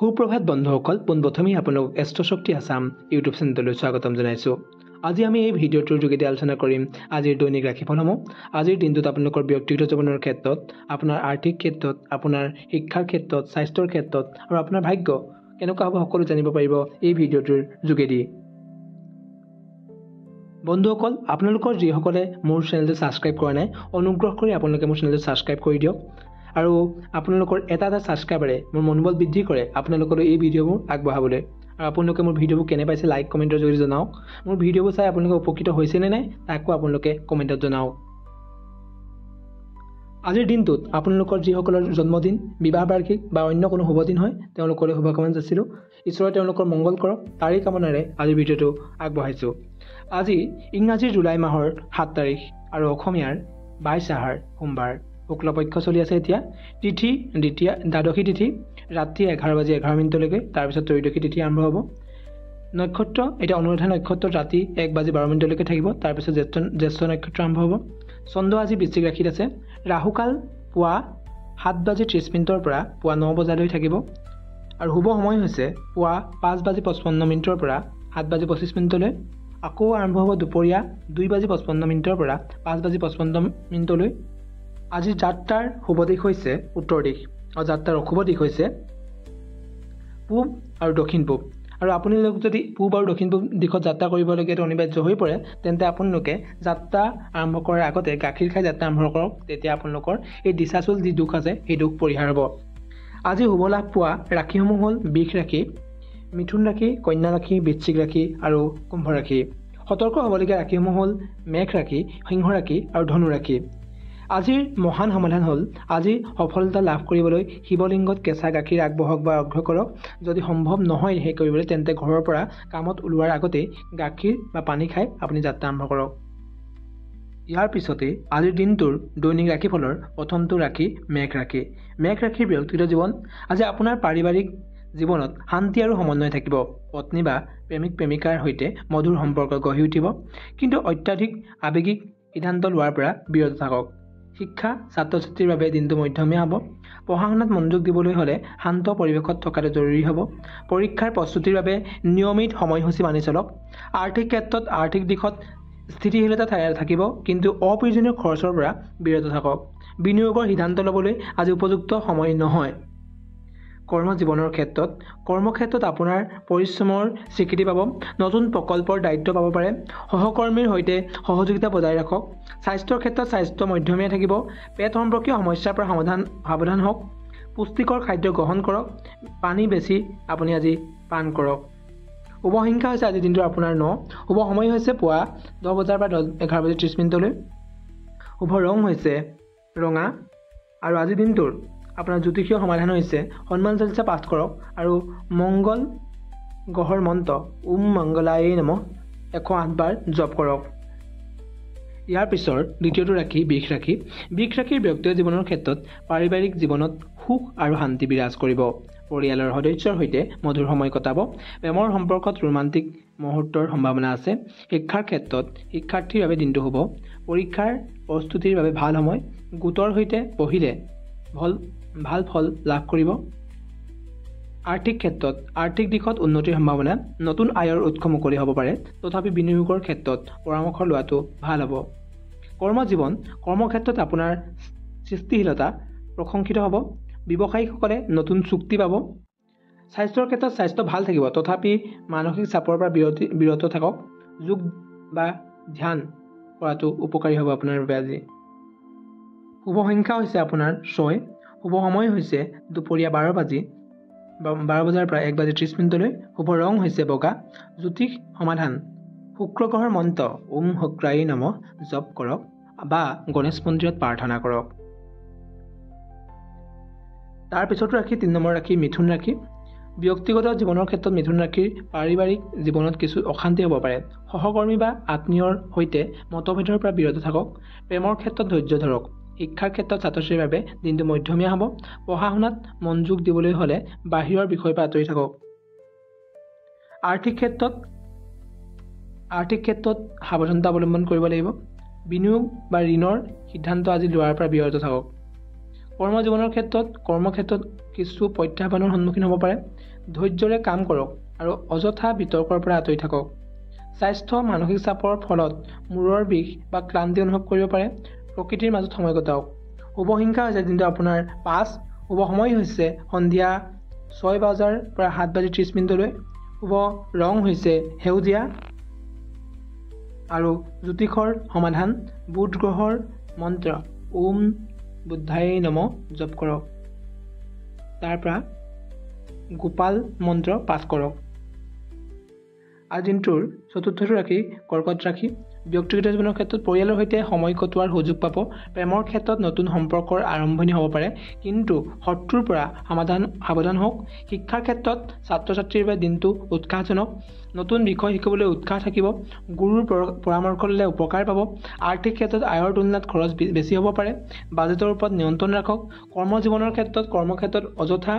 সুপ্ৰভাত বন্ধুসকল, পোনপ্ৰথমেই আপোনালোকক এষ্ট্ৰশক্তি আছাম ইউটিউব চেনেললৈ স্বাগতম জনাইছোঁ। আজি আমি এই ভিডিঅ'টোৰ যোগেদি আলোচনা কৰিম আজিৰ দৈনিক ৰাশিফলসমূহ। আজিৰ দিনটোত আপোনালোকৰ ব্যক্তিগত জীৱনৰ ক্ষেত্ৰত, আপোনাৰ আৰ্থিক ক্ষেত্ৰত, আপোনাৰ শিক্ষাৰ ক্ষেত্ৰত, স্বাস্থ্যৰ ক্ষেত্ৰত আৰু আপোনাৰ ভাগ্য কেনেকুৱা হ'ব সকলো জানিব পাৰিব এই ভিডিঅ'টোৰ যোগেদি। বন্ধুসকল, আপোনালোকৰ যিসকলে মোৰ চেনেলটো ছাবস্ক্ৰাইব কৰা নাই, অনুগ্ৰহ কৰি আপোনালোকে মোৰ চেনেলটো ছাবস্ক্ৰাইব কৰি দিয়ক। আৰু আপোনালোকৰ এটা ছাবস্ক্ৰাইবাৰে মোৰ মনোবল বৃদ্ধি কৰে আপোনালোকলৈ এই ভিডিঅ'বোৰ আগবঢ়াবলৈ। আৰু আপোনালোকে মোৰ ভিডিঅ'বোৰ কেনে পাইছে লাইক কমেণ্টৰ যোগেদি জনাওক। মোৰ ভিডিঅ'বোৰ চাই আপোনালোকে উপকৃত হৈছে নে নাই তাকো আপোনালোকে কমেণ্টত জনাওক। আজিৰ দিনটোত আপোনালোকৰ যিসকলৰ জন্মদিন, বিবাহ বাৰ্ষিক বা অন্য কোনো শুভ দিন হয় তেওঁলোকলৈ শুভকামনা যাচিলোঁ। ঈশ্বৰে তেওঁলোকৰ মংগল কৰক, তাৰেই কামনাৰে আজিৰ ভিডিঅ'টো আগবঢ়াইছোঁ। আজি ইংৰাজীৰ জুলাই মাহৰ 7 তাৰিখ আৰু অসমীয়াৰ 22 আহাৰ সোমবাৰ। শুক্লপক্ষ চলি আছে এতিয়া। তিথি দ্বাদশী তিথি ৰাতি 11:11 তাৰপিছত ত্ৰয়োদশী তিথি আৰম্ভ হ'ব। নক্ষত্ৰ এতিয়া অনুৰাধা নক্ষত্ৰত ৰাতি 1:12 থাকিব, তাৰপিছত জ্যেষ্ঠ নক্ষত্ৰ আৰম্ভ হ'ব। চন্দ্ৰ আজি বৃশ্চিক ৰাশিত আছে। ৰাহুকাল পুৱা 7:30 পৰা পুৱা 9 বজালৈ থাকিব। আৰু শুভ সময় হৈছে পুৱা 5:55 পৰা 7:25 আকৌ আৰম্ভ হ'ব দুপৰীয়া 2:55 পৰা 5:55 আজি যাত্ৰাৰ শুভ দিশ হৈছে উত্তৰ দিশ আৰু যাত্ৰাৰ অশুভ দিশ হৈছে পূব আৰু দক্ষিণ পূব। আৰু আপোনালোক যদি পূব আৰু দক্ষিণ পূব দিশত যাত্ৰা কৰিবলগীয়াটো অনিবাৰ্য হৈ পৰে, তেন্তে আপোনালোকে যাত্ৰা আৰম্ভ কৰাৰ আগতে গাখীৰ খাই যাত্ৰা আৰম্ভ কৰক। তেতিয়া আপোনালোকৰ এই দিশাচুল যি দুখ আছে সেই দুখ পৰিহাৰ হ'ব। আজি শুভ লাভ পোৱা ৰাশিসমূহ হ'ল বৃষ ৰাশি, মিথুন ৰাশি, কন্যা ৰাশি, বৃশ্চিক ৰাশি আৰু কুম্ভ ৰাশি। সতৰ্ক হ'বলগীয়া ৰাশিসমূহ হ'ল মেঘ ৰাশি, সিংহ ৰাশি আৰু ধনু ৰাশি। আজিৰ মহান সমাধান হ'ল আজি সফলতা লাভ কৰিবলৈ শিৱলিংগত কেঁচা গাখীৰ আগবঢ়াওক বা অৰ্ঘ্য কৰক। যদি সম্ভৱ নহয় সেই কৰিবলৈ, তেন্তে ঘৰৰ পৰা কামত ওলোৱাৰ আগতেই গাখীৰ বা পানী খাই আপুনি যাত্ৰা আৰম্ভ কৰক। ইয়াৰ পিছতে আজিৰ দিনটোৰ দৈনিক ৰাশিফলৰ প্ৰথমটো ৰাশি মেঘ ৰাশি। মেঘ ৰাশিৰ ব্যক্তিগত জীৱন। আজি আপোনাৰ পাৰিবাৰিক জীৱনত শান্তি আৰু সমন্বয় থাকিব। পত্নী বা প্ৰেমিক প্ৰেমিকাৰ সৈতে মধুৰ সম্পৰ্ক গঢ়ি উঠিব, কিন্তু অত্যাধিক আৱেগিক সিদ্ধান্ত লোৱাৰ পৰা বিৰত থাকক। শিক্ষা ছাত্ৰ ছাত্ৰীৰ বাবে দিনটো মধ্যমীয়া হ'ব। পঢ়া শুনাত মনোযোগ দিবলৈ হ'লে শান্ত পৰিৱেশত থকাটো জৰুৰী হ'ব। পৰীক্ষাৰ প্ৰস্তুতিৰ বাবে নিয়মিত সময়সূচী মানি চলক। আৰ্থিক ক্ষেত্ৰত আৰ্থিক দিশত স্থিতিশীলতা থাকিব, কিন্তু অপ্ৰয়োজনীয় খৰচৰ পৰা বিৰত থাকক। বিনিয়োগৰ সিদ্ধান্ত ল'বলৈ আজি উপযুক্ত সময় নহয়। কৰ্মজীৱনৰ ক্ষেত্ৰত কৰ্মক্ষেত্ৰত আপোনাৰ পৰিশ্ৰমৰ স্বীকৃতি পাব। নতুন প্ৰকল্পৰ দায়িত্ব পাব পাৰে। সহকৰ্মীৰ সৈতে সহযোগিতা বজাই ৰাখক। স্বাস্থ্যৰ ক্ষেত্ৰত স্বাস্থ্য মধ্যমীয়া থাকিব। পেট সম্পৰ্কীয় সমস্যাৰ পৰা সাৱধান হওক। পুষ্টিকৰ খাদ্য গ্ৰহণ কৰক। পানী বেছি আপুনি আজি পান কৰক। শুভ সংখ্যা হৈছে আজিৰ দিনটোৰ আপোনাৰ 9। শুভ সময় হৈছে পুৱা 10 বজাৰ পৰা 11:30 শুভ ৰং হৈছে ৰঙা। আৰু আজিৰ দিনটোৰ আপোনাৰ জ্যোতিষীয় সমাধান হৈছে হনুমান চালিচা পাঠ কৰক আৰু মংগল গ্ৰহৰ মন্ত্ৰ ওম মংগলায়ে নমঃ 108 বাৰ জপ কৰক। ইয়াৰ পিছৰ দ্বিতীয়টো ৰাশি বৃষ ৰাশি। বৃষ ৰাশিৰ ব্যক্তিগত জীৱনৰ ক্ষেত্ৰত পাৰিবাৰিক জীৱনত সুখ আৰু শান্তি বিৰাজ কৰিব। পৰিয়ালৰ সদস্যৰ সৈতে মধুৰ সময় কটাব। প্ৰেমৰ সম্পৰ্কত ৰোমান্টিক মুহূৰ্তৰ সম্ভাৱনা আছে। শিক্ষাৰ ক্ষেত্ৰত শিক্ষাৰ্থীৰ বাবে দিনটো শুভ। পৰীক্ষাৰ প্ৰস্তুতিৰ বাবে ভাল সময়। গোটৰ সৈতে পঢ়িলে ভাল ফল লাভ কৰিব। আৰ্থিক ক্ষেত্ৰত আৰ্থিক দিশত উন্নতিৰ সম্ভাৱনা। নতুন আয়ৰ উৎস মুকলি হ'ব পাৰে, তথাপি বিনিয়োগৰ ক্ষেত্ৰত পৰামৰ্শ লোৱাটো ভাল হ'ব। কৰ্মজীৱন কৰ্মক্ষেত্ৰত আপোনাৰ সৃষ্টিশীলতা প্ৰশংসিত হ'ব। ব্যৱসায়িকসকলে নতুন চুক্তি পাব। স্বাস্থ্যৰ ক্ষেত্ৰত স্বাস্থ্য ভাল থাকিব, তথাপি মানসিক চাপৰ পৰা বিৰত থাকক। যোগ বা ধ্যান কৰাটো উপকাৰী হ'ব আপোনাৰ বাবে আজি। শুভ সংখ্যা হৈছে আপোনাৰ 6। শুভ সময় হৈছে দুপৰীয়া 12 বজাৰ পৰা 1:30 শুভ ৰং হৈছে বগা। জ্যোতিষ সমাধান শুক্ৰ গ্ৰহৰ মন্ত্ৰ ওম শুক্ৰায়ে নমঃ জপ কৰক বা গণেশ মন্দিৰত প্ৰাৰ্থনা কৰক। তাৰ পিছতো ৰাশি 3 নম্বৰ ৰাশি মিথুন ৰাশি। ব্যক্তিগত জীৱনৰ ক্ষেত্ৰত মিথুন ৰাশিৰ পাৰিবাৰিক জীৱনত কিছু অশান্তি হ'ব পাৰে। সহকৰ্মী বা আত্মীয়ৰ সৈতে মতভেদৰ পৰা বিৰত থাকক। প্ৰেমৰ ক্ষেত্ৰত ধৈৰ্য ধৰক। শিক্ষাৰ ক্ষেত্ৰত ছাত্ৰ ছাত্ৰীৰ বাবে দিনটো মধ্যমীয়া হ'ব। পঢ়া শুনাত মনোযোগ দিবলৈ হ'লে বাহিৰৰ বিষয়ৰ পৰা আঁতৰি থাকক। আৰ্থিক ক্ষেত্ৰত সাৱধানতা অৱলম্বন কৰিব লাগিব। বিনিয়োগ বা ঋণৰ সিদ্ধান্ত আজি লোৱাৰ পৰা বিৰত থাকক। কৰ্মজীৱনৰ ক্ষেত্ৰত কৰ্মক্ষেত্ৰত কিছু প্ৰত্যাহ্বানৰ সন্মুখীন হ'ব পাৰে। ধৈৰ্যৰে কাম কৰক আৰু অযথা বিতৰ্কৰ পৰা আঁতৰি থাকক। স্বাস্থ্য মানসিক চাপৰ ফলত মূৰৰ বিষ বা ক্লান্তি অনুভৱ কৰিব পাৰে। প্ৰকৃতিৰ মাজত সময় কটাওক। শুভ সংখ্যা হৈছে দিনটো আপোনাৰ 5। শুভ সময় হৈছে সন্ধিয়া 6 বজাৰ পৰা 7:30 শুভ ৰং হৈছে সেউজীয়া আৰু জ্যোতিষৰ সমাধান বুধ গ্ৰহৰ মন্ত্ৰ ওম বুদ্ধায় নমঃ জপ কৰক। তাৰ পৰা গোপাল মন্ত্ৰ পাঠ কৰক। আজি দিনটোৰ চতুৰ্থটো ৰাশি কৰ্কট ৰাশি। ব্যক্তিগত জীৱনৰ ক্ষেত্ৰত পৰিয়ালৰ সৈতে সময় কটোৱাৰ সুযোগ পাব। প্ৰেমৰ ক্ষেত্ৰত নতুন সম্পৰ্কৰ আৰম্ভণি হ'ব পাৰে, কিন্তু শত্ৰুৰ পৰা সাৱধান হওক। শিক্ষাৰ ক্ষেত্ৰত ছাত্ৰ ছাত্ৰীৰ বাবে দিনটো উৎসাহজনক। নতুন বিষয় শিকিবলৈ উৎসাহ থাকিব। গুৰুৰ পৰামৰ্শ ল'লে উপকাৰ পাব। আৰ্থিক ক্ষেত্ৰত আয়ৰ তুলনাত খৰচ বেছি হ'ব পাৰে। বাজেটৰ ওপৰত নিয়ন্ত্ৰণ ৰাখক। কৰ্মজীৱনৰ ক্ষেত্ৰত কৰ্মক্ষেত্ৰত অযথা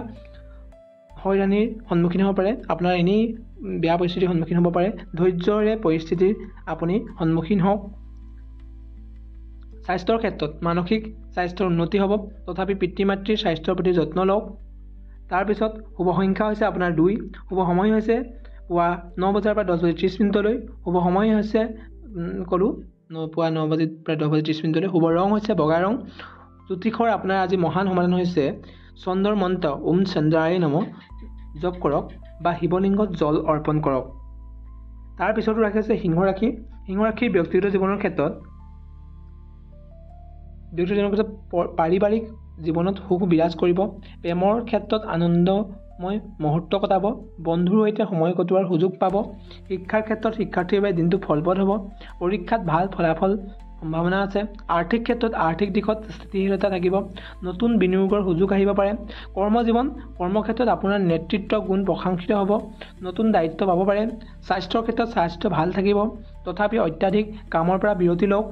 হয়ৰানিৰ সন্মুখীন হ'ব পাৰে। আপোনাৰ এনেই বেয়া পৰিস্থিতিৰ সন্মুখীন হ'ব পাৰে। ধৈৰ্যৰে পৰিস্থিতিৰ আপুনি সন্মুখীন হওক। স্বাস্থ্যৰ ক্ষেত্ৰত মানসিক স্বাস্থ্যৰ উন্নতি হ'ব, তথাপি পিতৃ মাতৃৰ স্বাস্থ্যৰ প্ৰতি যত্ন লওক। তাৰপিছত শুভ সংখ্যা হৈছে আপোনাৰ 2। শুভ সময় হৈছে পুৱা 9 বজাৰ পৰা 10:30 শুভ সময় হৈছে পুৱা 9 বজাৰ পৰা 10:30 শুভ ৰং হৈছে বগা ৰং। জ্যোতিষৰ আপোনাৰ আজি মহান সমাধান হৈছে চন্দ্ৰৰ মন্ত্ৰ ওম চন্দ্ৰায় নমঃ জপ কৰক বা শিৱলিংগত জল অৰ্পণ কৰক। তাৰপিছতো ৰাশি আছে সিংহ ৰাশি। সিংহ ৰাশিৰ ব্যক্তিগত জীৱনৰ ক্ষেত্ৰত পাৰিবাৰিক জীৱনত সুখ বিৰাজ কৰিব। প্ৰেমৰ ক্ষেত্ৰত আনন্দময় মুহূৰ্ত কটাব। বন্ধুৰ সৈতে সময় কটোৱাৰ সুযোগ পাব। শিক্ষাৰ ক্ষেত্ৰত শিক্ষাৰ্থীৰ বাবে দিনটো ফলপ্ৰদ হ'ব। পৰীক্ষাত ভাল ফলাফল সম্ভাৱনা আছে। আৰ্থিক ক্ষেত্ৰত আৰ্থিক দিশত স্থিতিশীলতা থাকিব। নতুন বিনিয়োগৰ সুযোগ আহিব পাৰে। কৰ্মক্ষেত্ৰত আপোনাৰ নেতৃত্ব গুণ প্ৰশংসিত হ'ব। নতুন দায়িত্ব পাব পাৰে। স্বাস্থ্যৰ ক্ষেত্ৰত স্বাস্থ্য ভাল থাকিব, তথাপি অত্যাধিক কামৰ পৰা বিৰতি লওক।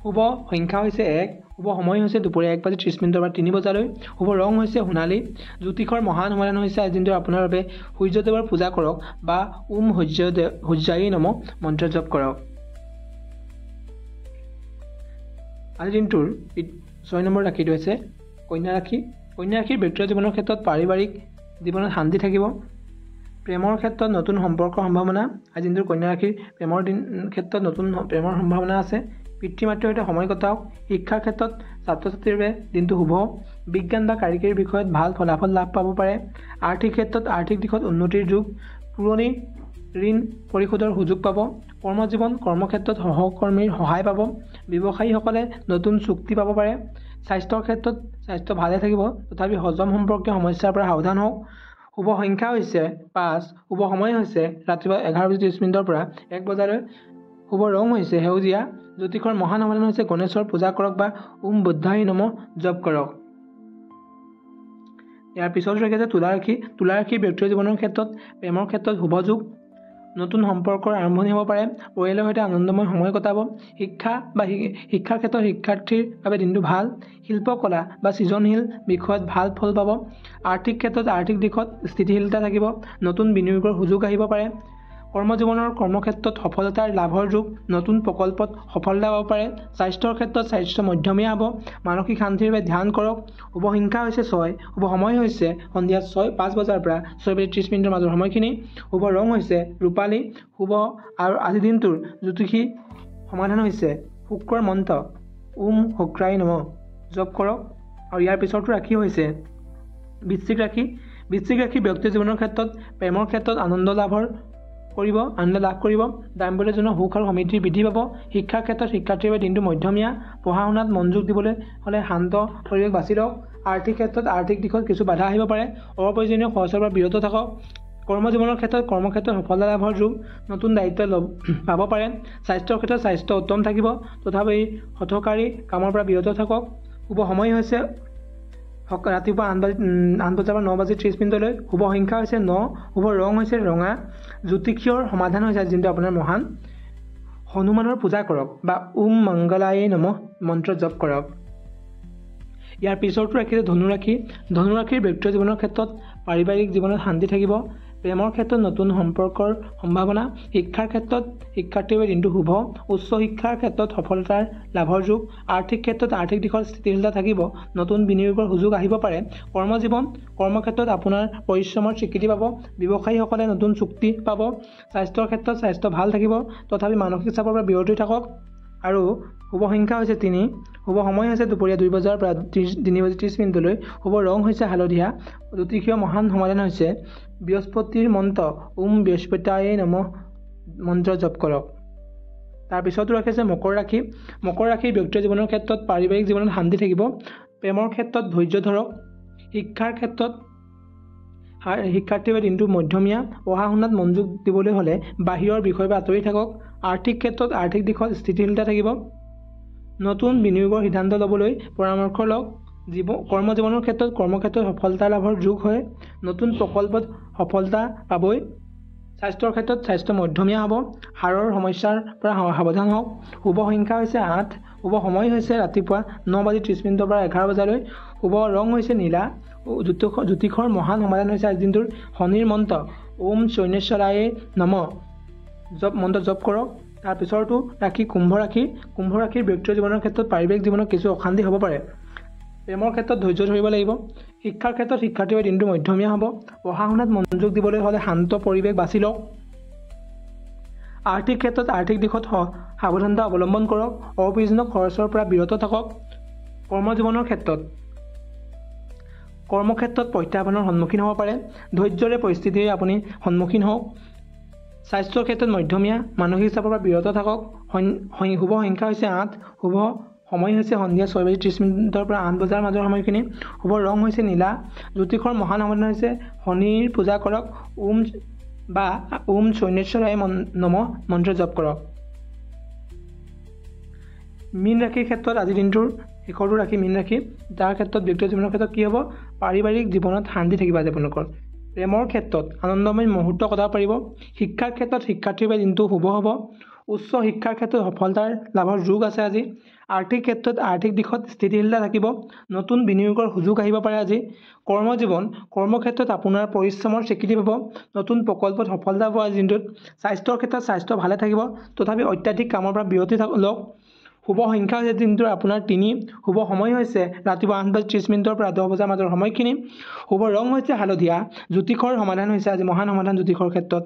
শুভ সংখ্যা হৈছে 1। শুভ সময় হৈছে দুপৰীয়া 1:30 পৰা 3 বজালৈ। শুভ ৰং হৈছে সোণালী। জ্যোতিষৰ মহান সমাধান হৈছে আজি দিনটোৰ আপোনাৰ বাবে সূৰ্যদেৱৰ পূজা কৰক বা ওম সূৰ্যায় নমঃ মন্ত্ৰ জপ কৰক। আজি দিনটোৰ 6 নম্বৰ ৰাশিটো হৈছে কন্যা ৰাশি। কন্যা ৰাশিৰ ব্যক্তিগত জীৱনৰ ক্ষেত্ৰত পাৰিবাৰিক জীৱনত শান্তি থাকিব। প্ৰেমৰ ক্ষেত্ৰত নতুন সম্পৰ্কৰ সম্ভাৱনা। আজি দিনটোৰ কন্যা ৰাশিৰ ক্ষেত্ৰত নতুন প্ৰেমৰ সম্ভাৱনা আছে। পিতৃ মাতৃৰ সৈতে সময় কটাওক। শিক্ষাৰ ক্ষেত্ৰত ছাত্ৰ ছাত্ৰীৰ বাবে দিনটো শুভ। বিজ্ঞান বা কাৰিকৰী বিষয়ত ভাল ফলাফল লাভ পাব পাৰে। আৰ্থিক ক্ষেত্ৰত আৰ্থিক দিশত উন্নতিৰ যুগ। পুৰণি ঋণ পৰিশোধৰ সুযোগ পাব। কৰ্মক্ষেত্ৰত সহকৰ্মীৰ সহায় পাব। ব্যৱসায়ীসকলে নতুন চুক্তি পাব পাৰে। স্বাস্থ্যৰ ক্ষেত্ৰত স্বাস্থ্য ভালে থাকিব, তথাপি হজম সম্পৰ্কীয় সমস্যাৰ পৰা সাৱধান হওক। শুভ সংখ্যা হৈছে 5। শুভ সময় হৈছে ৰাতিপুৱা 11:30 পৰা 1 বজালৈ। শুভ ৰং হৈছে সেউজীয়া। জ্যোতিষৰ মহান সমাধান হৈছে গণেশৰ পূজা কৰক বা ওম বুদ্ধায় নমঃ জপ কৰক। ইয়াৰ পিছত ৰাখি তুলা ৰাশি। তুলা ৰাশিৰ ব্যক্তিগত জীৱনৰ ক্ষেত্ৰত প্ৰেমৰ ক্ষেত্ৰত শুভ যুগ। নতুন সম্পৰ্কৰ আৰম্ভণি হ'ব পাৰে। পৰিয়ালৰ সৈতে আনন্দময় সময় কটাব। শিক্ষাৰ ক্ষেত্ৰত শিক্ষাৰ্থীৰ বাবে দিনটো ভাল। শিল্পকলা বা সৃজনশীল বিষয়ত ভাল ফল পাব। আৰ্থিক ক্ষেত্ৰত আৰ্থিক দিশত স্থিতিশীলতা থাকিব। নতুন বিনিয়োগৰ সুযোগ আহিব পাৰে। কৰ্মক্ষেত্ৰত সফলতাৰ লাভৰ যুগ। নতুন প্ৰকল্পত সফলতা পাব পাৰে। স্বাস্থ্যৰ ক্ষেত্ৰত স্বাস্থ্য মধ্যমীয়া হ'ব। মানসিক শান্তিৰ বাবে ধ্যান কৰক। শুভ সংখ্যা হৈছে 6। শুভ সময় হৈছে সন্ধিয়া 5 বজাৰ পৰা 6:30 মাজৰ সময়খিনি। শুভ ৰং হৈছে ৰূপালী। শুভ আৰু আজি দিনটোৰ জ্যোতিষী সমাধান হৈছে শুক্ৰৰ মন্ত্ৰ ওম শুক্ৰায় নমঃ জপ কৰক। আৰু ইয়াৰ পিছৰটো ৰাশি হৈছে বৃশ্চিক ৰাশি। বৃশ্চিক ৰাশি ব্যক্তিগত জীৱনৰ ক্ষেত্ৰত প্ৰেমৰ ক্ষেত্ৰত আনন্দ লাভ কৰিব। দাম্পত্যজনৰ সুখ আৰু সমৃদ্ধিৰ বৃদ্ধি পাব। শিক্ষাৰ ক্ষেত্ৰত শিক্ষাৰ্থীৰ বাবে দিনটো মধ্যমীয়া। পঢ়া শুনাত মনোযোগ দিবলৈ হ'লে শান্ত পৰিৱেশ বাছি লওক। আৰ্থিক ক্ষেত্ৰত আৰ্থিক দিশত কিছু বাধা আহিব পাৰে। অপ্ৰয়োজনীয় খৰচৰ পৰা বিৰত থাকক। কৰ্মজীৱনৰ ক্ষেত্ৰত কৰ্মক্ষেত্ৰত সফলতা লাভৰ যুগ। নতুন দায়িত্ব পাব পাৰে। স্বাস্থ্যৰ ক্ষেত্ৰত স্বাস্থ্য উত্তম থাকিব, তথাপি হঠকাৰী কামৰ পৰা বিৰত থাকক। শুভ সময় হৈছে ৰাতিপুৱা 8 বজাৰ পৰা 9:30 শুভ সংখ্যা হৈছে 9। শুভ ৰং হৈছে ৰঙা। জ্যোতিষীয়ৰ সমাধান হৈছে যোনটো আপোনাৰ মহান হনুমানৰ পূজা কৰক বা ওম মংগলায় নমঃ মন্ত্ৰ জপ কৰক। ইয়াৰ পিছৰটো ৰাশি ধনুৰাশি। ধনুৰাশিৰ ব্যক্তিগত জীৱনৰ ক্ষেত্ৰত পাৰিবাৰিক জীৱনত শান্তি থাকিব। প্ৰেমৰ ক্ষেত্ৰত নতুন সম্পৰ্কৰ সম্ভাৱনা। শিক্ষাৰ ক্ষেত্ৰত শিক্ষাৰ্থীৰ বাবে দিনটো শুভ। উচ্চ শিক্ষাৰ ক্ষেত্ৰত সফলতাৰ লাভৰ যোগ। আৰ্থিক ক্ষেত্ৰত আৰ্থিক দিশত স্থিতিশীলতা থাকিব। নতুন বিনিয়োগৰ সুযোগ আহিব পাৰে। কৰ্মজীৱন কৰ্মক্ষেত্ৰত আপোনাৰ পৰিশ্ৰমৰ স্বীকৃতি পাব। ব্যৱসায়ীসকলে নতুন চুক্তি পাব। স্বাস্থ্যৰ ক্ষেত্ৰত স্বাস্থ্য ভাল থাকিব, তথাপি মানসিক চাপৰ পৰা বিৰতি থাকক। আৰু শুভ সংখ্যা হৈছে 3। শুভ সময় হৈছে দুপৰীয়া 2 বজাৰ পৰা 3:30 শুভ ৰং হৈছে হালধীয়া। জ্যোতিষীয় মহান সমাধান হৈছে বৃহস্পতিৰ মন্ত্ৰ ওম বৃহস্পতায়ে নমঃ মন্ত্ৰ জপ কৰক। তাৰপিছতো ৰাখিছে মকৰ ৰাশি। মকৰ ৰাশিৰ ব্যক্তিগত জীৱনৰ ক্ষেত্ৰত পাৰিবাৰিক জীৱনত শান্তি থাকিব। প্ৰেমৰ ক্ষেত্ৰত ধৈৰ্য ধৰক। শিক্ষাৰ ক্ষেত্ৰত শিক্ষাৰ্থীৰ বাবে দিনটো মধ্যমীয়া। পঢ়া শুনাত মনোযোগ দিবলৈ হ'লে বাহিৰৰ বিষয়ৰ পৰা আঁতৰি থাকক। আৰ্থিক ক্ষেত্ৰত আৰ্থিক দিশত স্থিতিশীলতা থাকিব। নতুন বিনিয়োগৰ সিদ্ধান্ত ল'বলৈ পৰামৰ্শ লওক। কৰ্মজীৱনৰ ক্ষেত্ৰত কৰ্মক্ষেত্ৰত সফলতা লাভৰ যোগ হয়। নতুন প্ৰকল্পত সফলতা পাবই। স্বাস্থ্যৰ ক্ষেত্ৰত স্বাস্থ্য মধ্যমীয়া হ'ব। হাড়ৰ সমস্যাৰ পৰা সাৱধান হওক। শুভ সংখ্যা হৈছে 8। শুভ সময় হৈছে ৰাতিপুৱা 9:30 পৰা 11 বজালৈ। শুভ ৰং হৈছে নীলা। জ্যোতিষৰ মহান সমাধান হৈছে আজিৰ দিনটোৰ শনিৰ মন্ত্ৰ ওম শনেশ্বৰায়ে নমঃ মন্ত্ৰ জপ কৰক। তাৰপিছতো ৰাশি কুম্ভ ৰাশি। কুম্ভ ৰাশিৰ ব্যক্তিগত জীৱনৰ ক্ষেত্ৰত পাৰিবাৰিক জীৱনত কিছু অশান্তি হ'ব পাৰে। প্ৰেমৰ ক্ষেত্ৰত ধৈৰ্য ধৰিব লাগিব। শিক্ষাৰ ক্ষেত্ৰত শিক্ষাৰ্থীৰ বাবে দিনটো মধ্যমীয়া হ'ব। পঢ়া শুনাত মনোযোগ দিবলৈ হ'লে শান্ত পৰিৱেশ বাছি লওক। আৰ্থিক ক্ষেত্ৰত আৰ্থিক দিশত সাৱধানতা অৱলম্বন কৰক। অপ্ৰয়োজনীয় খৰচৰ পৰা বিৰত থাকক। কৰ্মজীৱনৰ ক্ষেত্ৰত কৰ্মক্ষেত্ৰত প্ৰত্যাহ্বানৰ সন্মুখীন হ'ব পাৰে। ধৈৰ্যৰে পৰিস্থিতিৰ আপুনি সন্মুখীন হওক। স্বাস্থ্যৰ ক্ষেত্ৰত মধ্যমীয়া। মানসিক চাপৰ পৰা বিৰত থাকক। শুভ সংখ্যা হৈছে 8। শুভ সময় হৈছে সন্ধিয়া 6:30 পৰা 8 বজাৰ মাজৰ সময়খিনি। শুভ ৰং হৈছে নীলা। জ্যোতিষৰ মহান সমাধান হৈছে শনিৰ পূজা কৰক। ওম শনেশ্বৰায়ে নমঃ মন্ত্ৰ জপ কৰক। মীন ৰাশিৰ ক্ষেত্ৰত আজিৰ দিনটোৰ শেষৰটো ৰাশি মীন ৰাশি। তাৰ ক্ষেত্ৰত ব্যক্তিগত জীৱনৰ ক্ষেত্ৰত কি হ'ব? পাৰিবাৰিক জীৱনত শান্তি থাকিব আজি আপোনালোকৰ। প্ৰেমৰ ক্ষেত্ৰত আনন্দময় মুহূৰ্ত কটাব পাৰিব। শিক্ষাৰ ক্ষেত্ৰত শিক্ষাৰ্থীৰ বাবে দিনটো শুভ হ'ব। উচ্চ শিক্ষাৰ ক্ষেত্ৰত সফলতাৰ লাভৰ যোগ আছে আজি। আৰ্থিক ক্ষেত্ৰত আৰ্থিক দিশত স্থিতিশীলতা থাকিব। নতুন বিনিয়োগৰ সুযোগ আহিব পাৰে আজি। কৰ্মজীৱন কৰ্মক্ষেত্ৰত আপোনাৰ পৰিশ্ৰমৰ স্বীকৃতি পাব। নতুন প্ৰকল্পত সফলতা পাব আজিৰ দিনটোত। স্বাস্থ্যৰ ক্ষেত্ৰত স্বাস্থ্য ভালে থাকিব, তথাপি অত্যাধিক কামৰ পৰা বিৰতি লওক। শুভ সংখ্যা হৈছে দিনটোৰ আপোনাৰ 3। শুভ সময় হৈছে ৰাতিপুৱা 8:30 পৰা 10 বজাৰ মাজৰ সময়খিনি। শুভ ৰং হৈছে হালধীয়া। জ্যোতিষৰ সমাধান হৈছে আজি মহান সমাধান জ্যোতিষৰ ক্ষেত্ৰত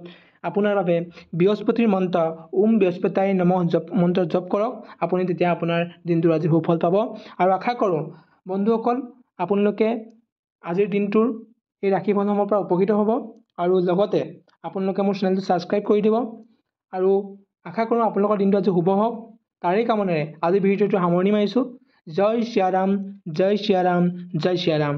আপোনাৰ বাবে বৃহস্পতিৰ মন্ত্ৰ ওম বৃহস্পতায়ে নমঃ মন্ত্ৰ জপ কৰক। আপুনি তেতিয়া আপোনাৰ দিনটোৰ আজি সুফল পাব। আৰু আশা কৰোঁ বন্ধুসকল আপোনালোকে আজিৰ দিনটোৰ এই ৰাশিফলসমূহৰ পৰা উপকৃত হ'ব। আৰু লগতে আপোনালোকে মোৰ চেনেলটো ছাবস্ক্ৰাইব কৰি দিব। আৰু আশা কৰোঁ আপোনালোকৰ দিনটো আজি শুভ হওক। তাৰেই কামনাৰে আজি ভিডিঅ'টো সামৰণি মাৰিছোঁ। জয় শ্ৰীৰাম, জয় শ্ৰীৰাম, জয় শ্ৰীৰাম।